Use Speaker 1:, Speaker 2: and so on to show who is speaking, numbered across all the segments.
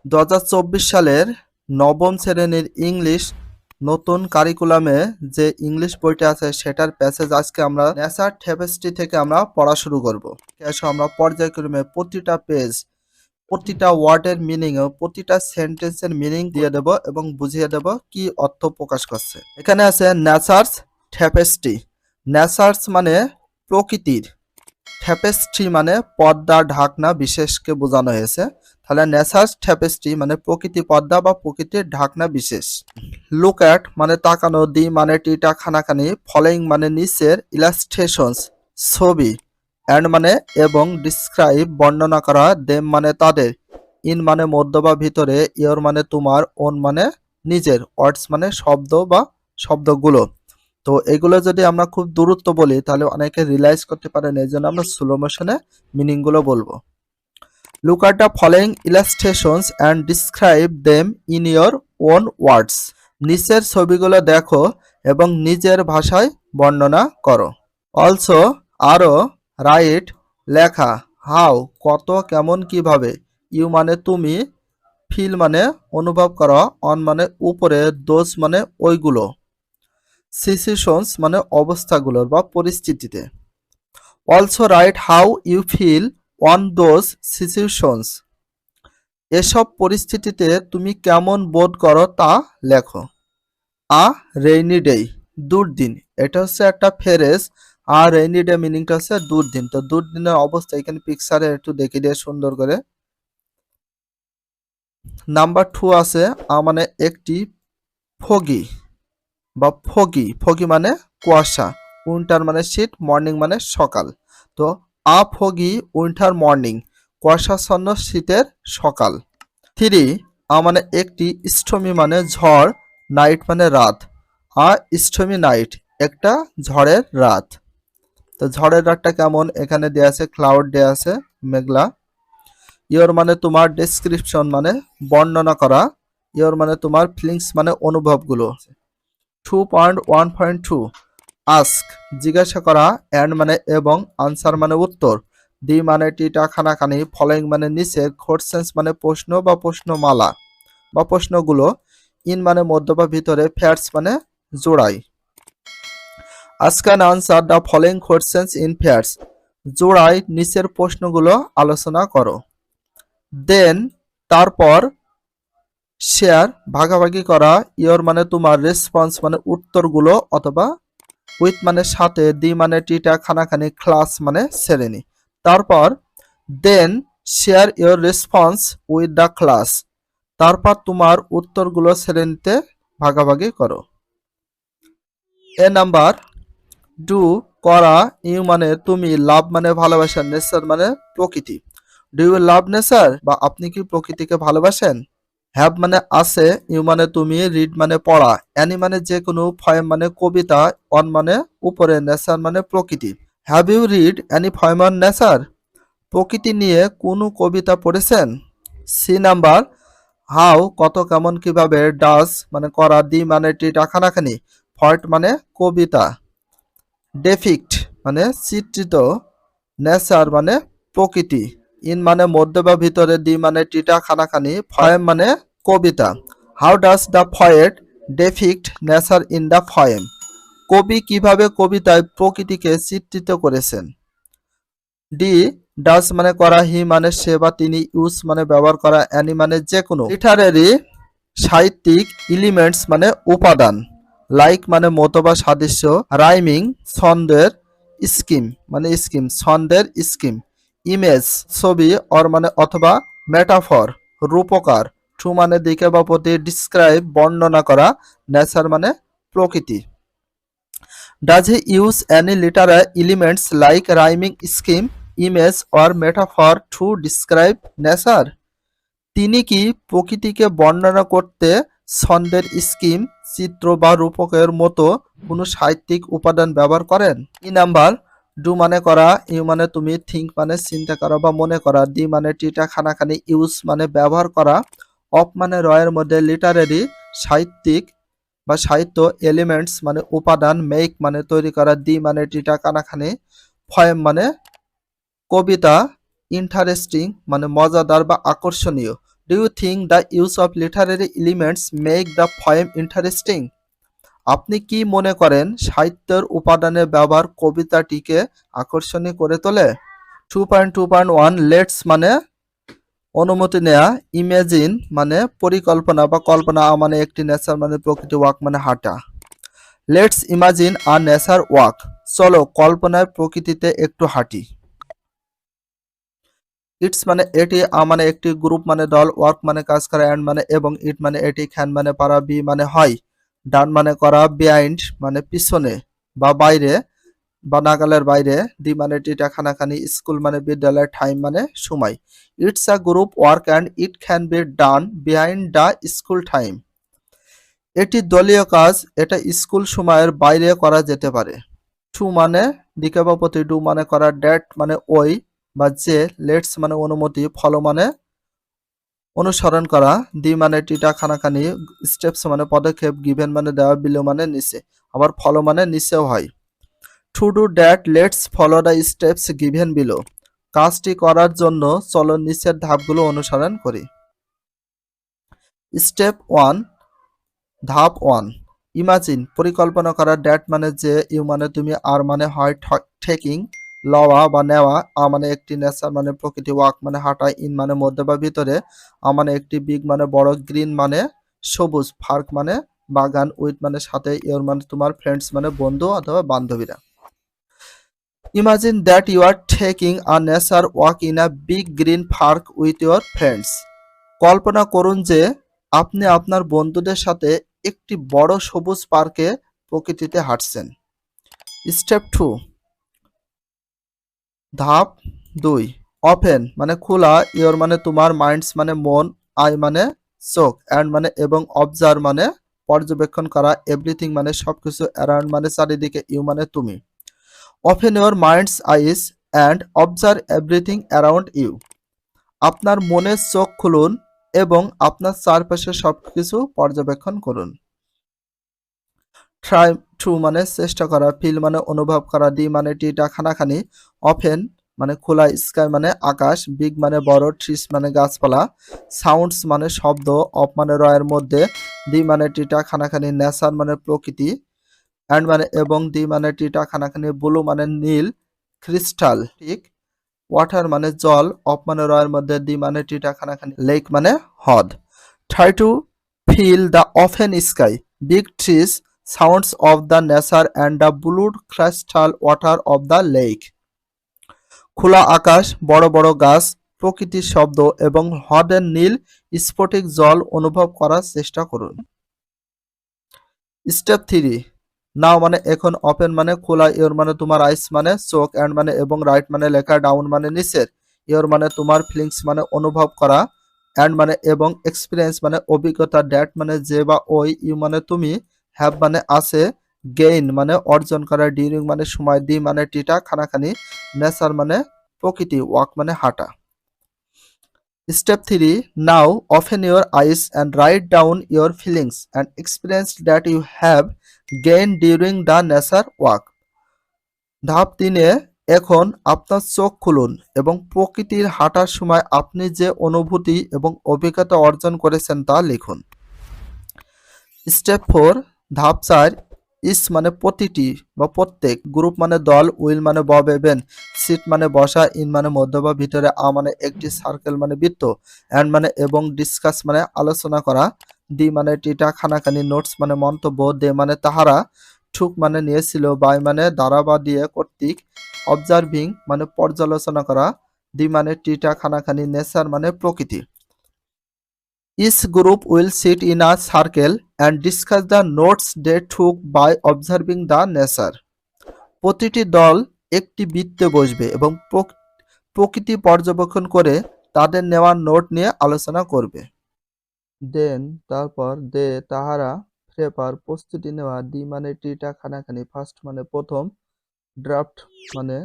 Speaker 1: 2024 সালের নবম শ্রেণীর ইংলিশ নতুন কারিকুলামে যে ইংলিশ বইটা আছে সেটার প্যাসেজ আজকে আমরা নেচার ট্যাপেস্ট্রি থেকে আমরা পড়া শুরু করব। এসো আমরা পর্যায়ক্রমে প্রতিটা পেজ, প্রতিটা ওয়ার্ডের মিনিং ও প্রতিটা সেন্টেন্সের মিনিং দিয়ে দেব এবং বুঝিয়ে দেব কি অর্থ প্রকাশ করছে। এখানে আছে নেচার্স ট্যাপেস্ট্রি। নেচার্স মানে প্রকৃতির, ট্যাপেস্ট্রি মানে পর্দা ঢাকনা বিশেষকে বোঝানো হয়েছে। তাহলে নেচার্স ট্যাপেস্ট্রি মানে প্রকৃতি পর্দা বা প্রকৃতির ঢাকনা বিশেষ। লুক অ্যাট মানে তাকানো, দি মানে টিটা খানাখানি, ফলোইং মানে নিচের, ইলাস্ট্রেশনস ছবি, অ্যান্ড মানে এবং, ডিসক্রাইব বর্ণনা করা, দেম মানে তাদের, ইন মানে মধ্য বা ভিতরে, ইয়োর মানে তোমার, ওন মানে নিজের, ওয়ার্ডস মানে শব্দ বা শব্দগুলো। তো এগুলো যদি আমরা খুব দূরত্ব বলি তাহলে অনেকে রিয়েলাইজ করতে পারেন, এই জন্য আমরা স্লো মোশনে মিনিংগুলো বলবো। Look at the following illustrations and describe them in your own words. নিচের ছবিগুলো দেখো এবং নিজের ভাষায় বর্ণনা করো। অলসো আরও, রাইট লেখা, হাউ কত, কেমন, কিভাবে, ইউ মানে তুমি, ফিল মানে অনুভব করা, অন মানে উপরে, দোজ মানে ওইগুলো, সিচুয়েশনস মানে অবস্থাগুলোর বা পরিস্থিতিতে। Also write how you feel on those situations. এসব পরিস্থিতিতে তুমি কেমন বোধ করো তা লেখো। আ রেইনি ডে, দুর্দিন, এটা হচ্ছে একটা ফ্রেজ। আর রেইনি ডে মিনিংটা হচ্ছে দুর্দিন। তো দুর্দিনের অবস্থা এখানে পিকচারে একটু দেখে দিয়ে সুন্দর করে। নাম্বার 2 আছে মানে একটি ফগি বা ফগি। ফগি মানে কুয়াশা, উইন্টার মানে শীত, মর্নিং মানে সকাল। তো আ ফগি উইন্টার মর্নিং, কুয়াশাচ্ছন্ন শীতের সকাল। 3 মানে একটি স্টর্মি মানে ঝড়, নাইট মানে রাত, আ স্টর্মি নাইট একটা ঝড়ের রাত। তো ঝড়ের রাতটা কেমন এখানে দেয়া আছে, ক্লাউড দেয়া আছে, মেঘলা। ইয়োর মানে তোমার, ডেসক্রিপশন মানে বর্ণনা করা, ইয়োর মানে তোমার, ফিলিংস মানে অনুভবগুলো। 2.1.2 আস্ক জিজ্ঞাসা করা, অ্যান্ড মানে এবং, আনসার মানে উত্তর, দি মানে টিটা খানাখানি, ফলোইং মানে নিচের, কোশ্চেন্স মানে প্রশ্ন বা প্রশ্নমালা বা প্রশ্নগুলো, ইন মানে মধ্য বা ভিতরে, ফ্যাটস মানে জোড়াই। Ask and answer the following questions in fats, জোড়াই নিচের প্রশ্নগুলো আলোচনা করো। দেন তারপর, শেয়ার ভাগাভাগি করা, ইয়োর মানে তোমার, রেসপন্স মানে উত্তরগুলো অথবা, উইথ মানে সাথে, দি মানে টিটা খানাখানি, ক্লাস মানে শ্রেণী। তারপর then share your response with the class, তারপর তোমার উত্তরগুলো শ্রেণীতে ভাগাভাগি করো। এ নাম্বার, ডু করা, ইউ মানে তুমি, লাভ মানে ভালোবাসা, নেচার মানে প্রকৃতি। ডু ইউ লাভ নেচার বা আপনি কি প্রকৃতিকে ভালোবাসেন? হ্যাভ মানে আছে, ইউ মানে তুমি, রিড মানে পড়া, অ্যানি মানে যে কোনো, পয়েম মানে কবিতা, অন মানে উপরে, নেচার মানে প্রকৃতি। Have you read any poem on nature? প্রকৃতি নিয়ে কোনো কবিতা পড়েছেন? সি নাম্বার, হাউ কত, কেমন, কিভাবে, ডাজ মানে করা, দি মানে টিটা খানাখানি, ফয়েট মানে কবিতা, ডেপিক্ট মানে চিত্রিত, নেচার মানে প্রকৃতি, ইন মানে মধ্যে বা ভিতরে, দি মানে টিটা খানাখানি, পয়েম মানে কবিতা। How does the poet depict nature in the poem? কবি কিভাবে কবিতায় প্রকৃতিকে চিত্রিত করেছেন? ডি ডাজ মানে করা, হি মানে সে বা তিনি, ইউজ মানে ব্যবহার করা, অ্যানি মানে যে কোনো, লিটারেরি সাহিত্যিক, এলিমেন্টস মানে উপাদান, লাইক মানে মতো বা সাদৃশ্য, রাইমিং ছন্দের, স্কিম মানে স্কিম, ছন্দের স্কিম, ইমেজ ছবি, অর মানে অথবা, মেটাফর রূপকার, টু মানে দিকে বা প্রতি, ডিসক্রাইব বর্ণনা করা, নেচার মানে প্রকৃতি। Does he use any literary elements like rhyming scheme, image or metaphor to describe nature? তিনি কি প্রকৃতিকে বর্ণনা করতে ছন্দের স্কিম, চিত্র বা রূপকের মতো কোনো সাহিত্যিক উপাদান ব্যবহার করেন? ই নাম্বার, ডু মানে করা, ইউ মানে তুমি, থিঙ্ক মানে চিন্তা করা বা মনে করা, দি মানে টিটা খানাখানি, ইউজ মানে ব্যবহার করা, অফ মানে রয়ের মধ্যে, লিটারেরি সাহিত্যিক বা সাহিত্য, এলিমেন্টস মানে উপাদান, মেক মানে তৈরি করা, দি মানে টিটা খানাখানি, পয়েম মানে কবিতা, ইন্টারেস্টিং মানে মজাদার বা আকর্ষণীয়, do you think the use of literary elements make the poem interesting? আপনি কি মনে করেন সাহিত্যের উপাদানের ব্যবহার কবিতাটিকে আকর্ষণীয় করে তোলে? 2.2.1 লেটস মানে অনুমতি নেয়া, ইমেজিন মানে পরিকল্পনা বা কল্পনা, মানে একটি নেচার মানে প্রকৃতি, ওয়াক মানে হাঁটা। Let's imagine a nature walk, চলো কল্পনায় প্রকৃতিতে একটু হাঁটি। ইটস মানে এটি, মানে একটি, গ্রুপ মানে দল, ওয়ার্ক মানে কাজ করা, অ্যান্ড মানে এবং, ইট মানে এটি, ক্যান মানে পারা, বি মানে হয়, ডান মানে করা, বিহাইন্ড মানে পিছনে বা বাইরে বা নাগালের বাইরে, দি মানে টিটা খানাখানি, স্কুল মানে বিদ্যালয়, টাইম মানে সময়। It's a group work and it can be done behind the school time. এটি দলীয় কাজ, এটা স্কুল সময়ের বাইরে করা যেতে পারে। টু মানে দিকে বা প্রতি, ডু মানে করা, ড্যাট মানে ওই বা যে, লেটস মানে অনুমতি, ফলো মানে অনুসরণ করা, দি মানে টিটা খানাখানি, স্টেপস মানে পদক্ষেপ, গিভেন মানে দেওয়া, বিলো মানে নিচে, আবার ফলো মানে নিচেও হয়। To do that let's follow the steps given below. কাজটি করার জন্য চলো নিচের ধাপগুলো অনুসরণ করি। স্টেপ ওয়ান, ধাপ ওয়ান, ইমাজিন পরিকল্পনা করা, ড্যাট মানে যে, ইউ মানে তুমি, আর মানে হয়, টেকিং লওয়া বা নেওয়া, আ মানে একটি, নেচার মানে প্রকৃতি, ওয়াক মানে হাঁটা, ইন মানে মধ্যে বা ভিতরে, আ মানে একটি, বিগ মানে বড়, গ্রিন মানে সবুজ, পার্ক মানে বাগান, উইথ মানে সাথে, ইয়োর মানে তোমার, ফ্রেন্ডস মানে বন্ধু অথবা বান্ধবীরা। Imagine that you are taking a nature walk in a big green park with your friends. কল্পনা করুন যে আপনি আপনার বন্ধুদের সাথে একটি বড় সবুজ পার্কে প্রকৃতিতে হাঁটছেন। স্টেপ টু, ধাপ দুই, ওপেন মানে খোলা, ইয়োর মানে তোমার, মাইন্ডস মানে মন, আই মানে চোখ, অ্যান্ড মানে এবং, অবজার্ভ মানে পর্যবেক্ষণ করা, এভরিথিং মানে সবকিছু, অ্যারাউন্ড মানে চারিদিকে, ইউ মানে তুমি। Open your mind's eyes and observe everything around you. আপনার মনের চোখ খুলুন এবং আপনার চারপাশে সবকিছু পর্যবেক্ষণ করুন। ট্রাই টু মানে চেষ্টা করা, ফিল মানে অনুভব করা, ডি মানে টিটা খানাখানি, ওপেন মানে খোলা, স্কাই মানে আকাশ, বিগ মানে বড়, ট্রিস মানে গাছপালা, সাউন্ডস মানে শব্দ, অফ মানে রয়ের মধ্যে, দি মানে টিটা খানাখানি, নেচার মানে প্রকৃতি, অ্যান্ড মানে এবং, দি মানে টিটা খানাখানি, ব্লু মানে নীল, ক্রিস্টাল ঠিক, ওয়াটার মানে জল, অফ মানে রয়ের মধ্যে, দি মানে টিটা খানাখানি, লেক মানে হ্রদ। Try to feel the open sky, big trees, sounds of the nature and the blue crystal water of the lake. খোলা আকাশ, বড় বড় গাছ, প্রকৃতির শব্দ এবং হ্রদের নীল স্ফটিক জল অনুভব করার চেষ্টা করুন। স্টেপ থ্রি, নাও মানে এখন, ওপেন মানে খোলা, ইয়োর মানে তোমার, আইস মানে চোখ, অ্যান্ড মানে এবং, রাইট মানে লেখা, ডাউন মানে নিচের, ইয়োর মানে তোমার, ফিলিংস মানে অনুভব করা, অ্যান্ড মানে এবং, এক্সপিরিয়েন্স মানে অভিজ্ঞতা, ড্যাট মানে যে বা ওই, ইউ মানে তুমি, হ্যাভ মানে আছে, গেইন মানে অর্জন করা, ডিউরিং মানে সময়, দি মানে টিটা খানাখানি, নেচার মানে প্রকৃতি, ওয়াক মানে হাঁটা। Step three, now open your eyes and write down your feelings and experience that you have gain during the nature walk. ধাপ তিনে, এখন আপনার চোখ খুলুন এবং প্রকৃতির হাঁটার সময় আপনি যে অনুভূতি এবং অভিজ্ঞতা অর্জন করেছেন তা লিখুন। স্টেপ ফোর, ধাপ চার, ইস মানে প্রতিটি বা প্রত্যেক, গ্রুপ মানে দল, উইল মানে বব এবেন, সিট মানে বসা, ইন মানে মধ্য বা ভিতরে, আ মানে একটি, সার্কেল মানে বৃত্ত, অ্যান্ড মানে এবং, ডিসকাস মানে আলোচনা করা, দি মানে টিটা খানাখানি, নোটস মানে মন্তব্য, দে মানে তাহারা, ঠুক মানে নিয়েছিল, বাই মানে দ্বারা বা দিয়ে কর্তৃক, অবজার্ভিং মানে পর্যালোচনা করা, দি মানে টিটা খানাখানি, নেচার মানে প্রকৃতি। Each group will sit in a circle and discuss the notes they took by observing the nature. প্রতিটি দল একটি বৃত্তে বসবে এবং প্রকৃতি পর্যবেক্ষণ করে তাদের নেওয়া নোট নিয়ে আলোচনা করবে। দেন তারপর, দে তাহারা, প্রেপার প্রস্তুতি নেওয়া, দি মানে টিটা খানাখানি, ফার্স্ট মানে প্রথম, ড্রাফট মানে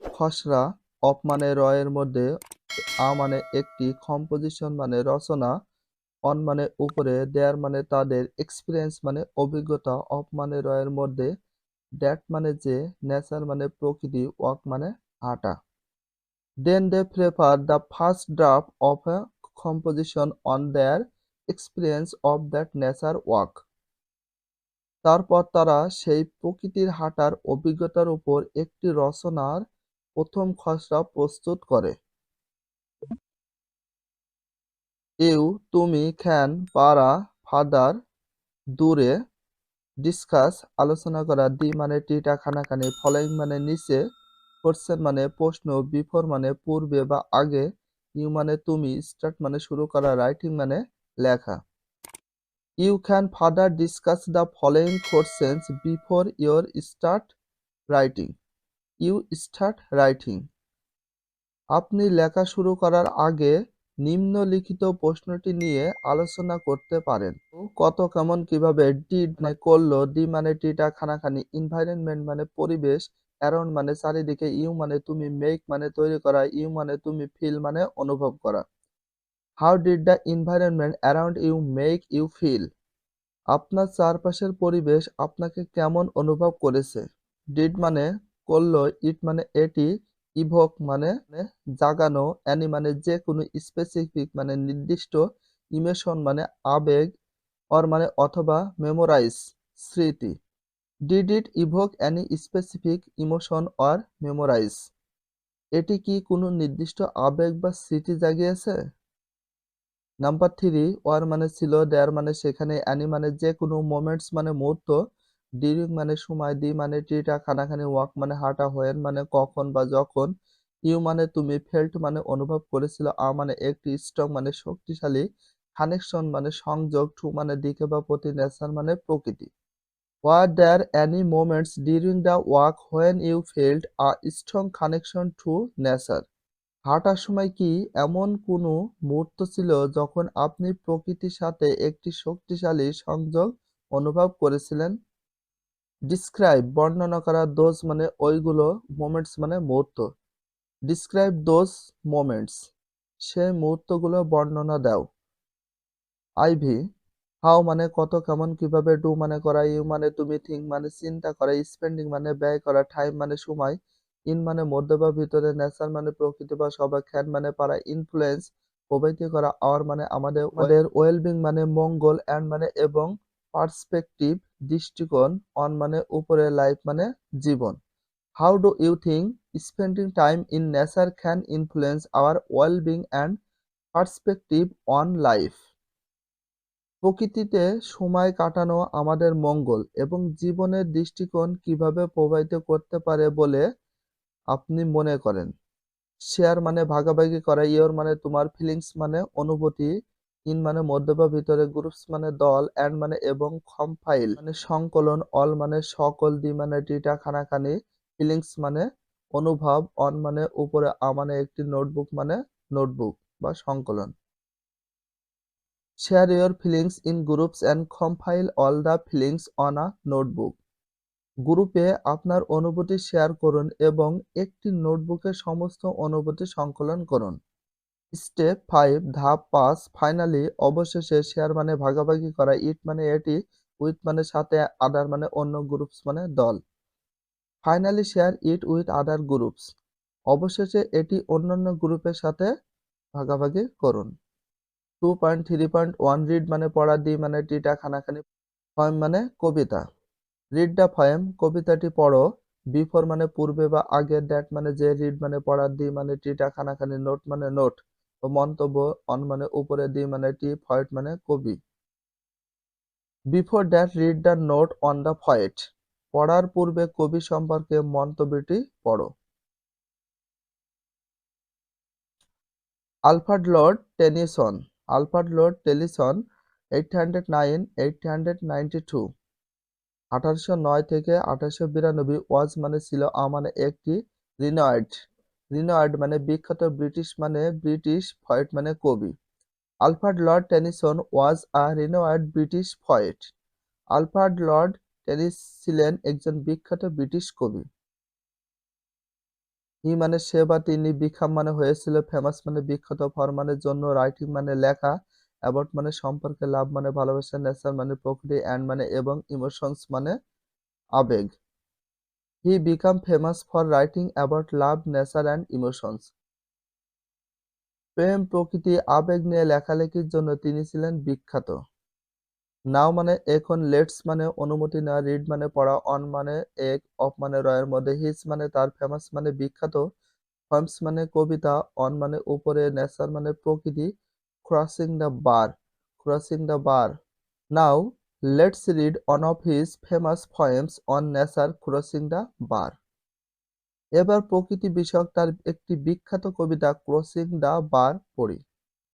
Speaker 1: খসড়া, অফ মানে রয়ের মধ্যে, আ মানে একটি, কম্পোজিশন মানে রচনা, অন মানে উপরে, দেয়ার মানে তাদের, এক্সপিরিয়েন্স মানে অভিজ্ঞতা, অফ মানে রয়ের মধ্যে, দ্যাট মানে যে, নেচার মানে প্রকৃতি, ওয়াক মানে হাঁটা। Then they prepare the first draft of a composition on their experience of that nature walk. তারপর তারা সেই প্রকৃতির হাঁটার অভিজ্ঞতার উপর একটি রচনার প্রথম খসড়া প্রস্তুত করে। ইউ, তুমি, ক্যান, পারা, ফাদার, দূরে, ডিসকাস, আলোচনা করা, দি মানে টিটা খানাখানি, ফলোয়িং মানে নিচে, কোশ্চেন মানে প্রশ্ন, বিফোর মানে পূর্বে বা আগে, ইউ মানে তুমি, স্টার্ট মানে শুরু করা, রাইটিং মানে লেখা। You can further discuss the following questions before your start writing. You start writing. আপনি লেখা শুরু করার আগে নিম্নলিখিত প্রশ্নটি নিয়ে আলোচনা করতে পারেন। কত, কেমন, কিভাবে, ডিড মানে করলো, দি মানে টিটা খানাখানি, এনভায়রনমেন্ট মানে পরিবেশ, অ্যারাউন্ড মানে চারিদিকে, ইউ মানে তুমি, মেক মানে তৈরি করা, ইউ মানে তুমি, ফিল মানে অনুভব করা। How did the environment around you make you feel? আপনার চারপাশের পরিবেশ আপনাকে কেমন অনুভব করেছে। ডিড মানে করলো, ইট মানে এটি, ইভোক মানে জাগানো, অ্যানি মানে যে কোনো, স্পেসিফিক মানে নির্দিষ্ট, ইমোশন মানে আবেগ, অর মানে অথবা, মেমোরাইজ স্মৃতি। Did it evoke any specific emotion or memorize? এটি কি কোনো নির্দিষ্ট আবেগ বা স্মৃতি জাগিয়েছে। নাম্বার 3, ওয়ার মানে ছিল, দেয়ার মানে সেখানে, অ্যানি মানে যে কোনো, মোমেন্টস মানে মুহূর্ত, ডিউরিং মানে সময়, দি মানে টিটা খানাখানি, ওয়াক মানে হাঁটা, হোয়েন মানে কখন বা যখন, ইউ মানে তুমি, ফেল্ট মানে অনুভব করেছিল, আ মানে একটি, স্ট্রং মানে শক্তিশালী, কানেকশন মানে সংযোগ, টু মানে দিকে বা প্রতি, নেচার মানে প্রকৃতি। Were there any moments during the walk when you felt a strong connection to nature? হাঁটার সময় কি এমন কোনো মুহূর্ত ছিল যখন আপনি প্রকৃতির সাথে একটি শক্তিশালী সংযোগ অনুভব করেছিলেন? ডিসক্রাইব বর্ণনা করা, দোজ মানে ওইগুলো, মোমেন্টস মানে মুহূর্ত। ডিসক্রাইব দোজ মোমেন্টস, সেই মুহূর্তগুলো বর্ণনা দাও। আইভি, হাউ মানে কত, কেমন, কিভাবে, ডু মানে করা, ইউ মানে তুমি, থিঙ্ক মানে চিন্তা করা, স্পেন্ডিং মানে ব্যয় করা, টাইম মানে সময়, ইন মানে মধ্য বা ভিতরে, নেচার মানে প্রকৃতি বা সবাই, খ্যান মানে পারা, ইনফ্লুয়েন্স প্রভাবিত করা, আওয়ার মানে আমাদের ওয়েলবিং মানে মঙ্গল, অ্যান্ড মানে এবং, পার্সপেক্টিভ দৃষ্টিকোণ, অন মানে উপরে, লাইফ মানে জীবন। How do you think spending time in nature can influence our wellbeing and perspective on life? প্রকৃতিতে সময় কাটানো আমাদের মঙ্গল এবং জীবনের দৃষ্টিকোণ কিভাবে প্রভাবিত করতে পারে বলে আপনি মনে করেন? শেয়ার মানে ভাগাভাগি করা, ইয়োর মানে তোমার, ফিলিংস মানে অনুভূতি, ইন মানে মধ্য বা ভিতরে, গ্রুপস মানে দল, অ্যান্ড মানে এবং, কম্পাইল মানে সংকলন, অল মানে সকল, দি মানে ডিটা খানাখানি, ফিলিংস মানে অনুভব, অন মানে উপরে, আ মানে একটি, নোটবুক মানে নোটবুক বা সংকলন। Share your feelings in groups and compile all the feelings on a notebook. গ্রুপে আপনার অনুভূতি শেয়ার করুন এবং একটি নোটবুকে সমস্ত অনুভূতি সংকলন করুন। স্টেপ 5, ধাপ 5, ফাইনালি অবশেষে, শেয়ার মানে ভাগাভাগি করা, ইট মানে এটি, উইথ মানে সাথে, আদার মানে অন্য, গ্রুপস মানে দল। Finally share it with other groups, অবশেষে এটি অন্যান্য গ্রুপের সাথে ভাগাভাগি করুন। 2.3.1 রিড মানে পড়া, দি মানে টিটা খানাখানি, পয়েম মানে কবিতা। রিড দ্য পয়েম, কবিতাটি পড়ো। বিফোর মানে পূর্বে বা আগে, দ্যাট মানে যে, রিড মানে পড়া, দি মানে টিটা খানাখানি, নোট মানে নোট ও মন্তব্য, অন মানে উপরে, দি মানে টি, পয়েট মানে কবি। Before that read the note on the poet, পড়ার পূর্বে কবি সম্পর্কে মন্তব্যটি পড়ো। Alfred Lord Tennyson, Alfred Lord Tennyson 1809-1892, 1809 থেকে 1892, ওয়াজ মানে ছিল, আ মানে একটি, রিনাউড, রিনাউড মানে বিখ্যাত, ব্রিটিশ মানে ব্রিটিশ, পয়েট মানে কবি। Alfred Lord Tennyson was a renowned British poet. Alfred Lord Tennyson ছিলেন একজন বিখ্যাত ব্রিটিশ কবি। হি মানে সে বা তিনি, বিকাম মানে হয়েছিল, ফেমাস মানে বিখ্যাত, ফর মানে জন্য, রাইটিং মানে লেখা, অ্যাবাউট মানে সম্পর্কে, লাভ মানে ভালোবাসা, নেচার মানে প্রকৃতি, অ্যান্ড মানে এবং, ইমোশনস মানে আবেগ। He became famous for writing about love, nature and emotions. প্রেম, প্রকৃতি, আবেগ নিয়ে লেখালেখির জন্য তিনি ছিলেন বিখ্যাত। নাও মানে এখন, লেটস মানে অনুমতি নেওয়া, রিড মানে পড়া, অন মানে এক, অফ মানে রয়ের মধ্যে, হিস মানে তার, ফেমাস মানে বিখ্যাত, পয়েমস মানে কবিতা, অন মানে উপরে, নেচার মানে প্রকৃতি, crossing the bar, crossing the bar. Now let's read one of his famous poems on nature crossing the bar. এবার প্রকৃতি বিষয়ক তার একটি বিখ্যাত কবিতা ক্রসিং দ্য বার পড়ি।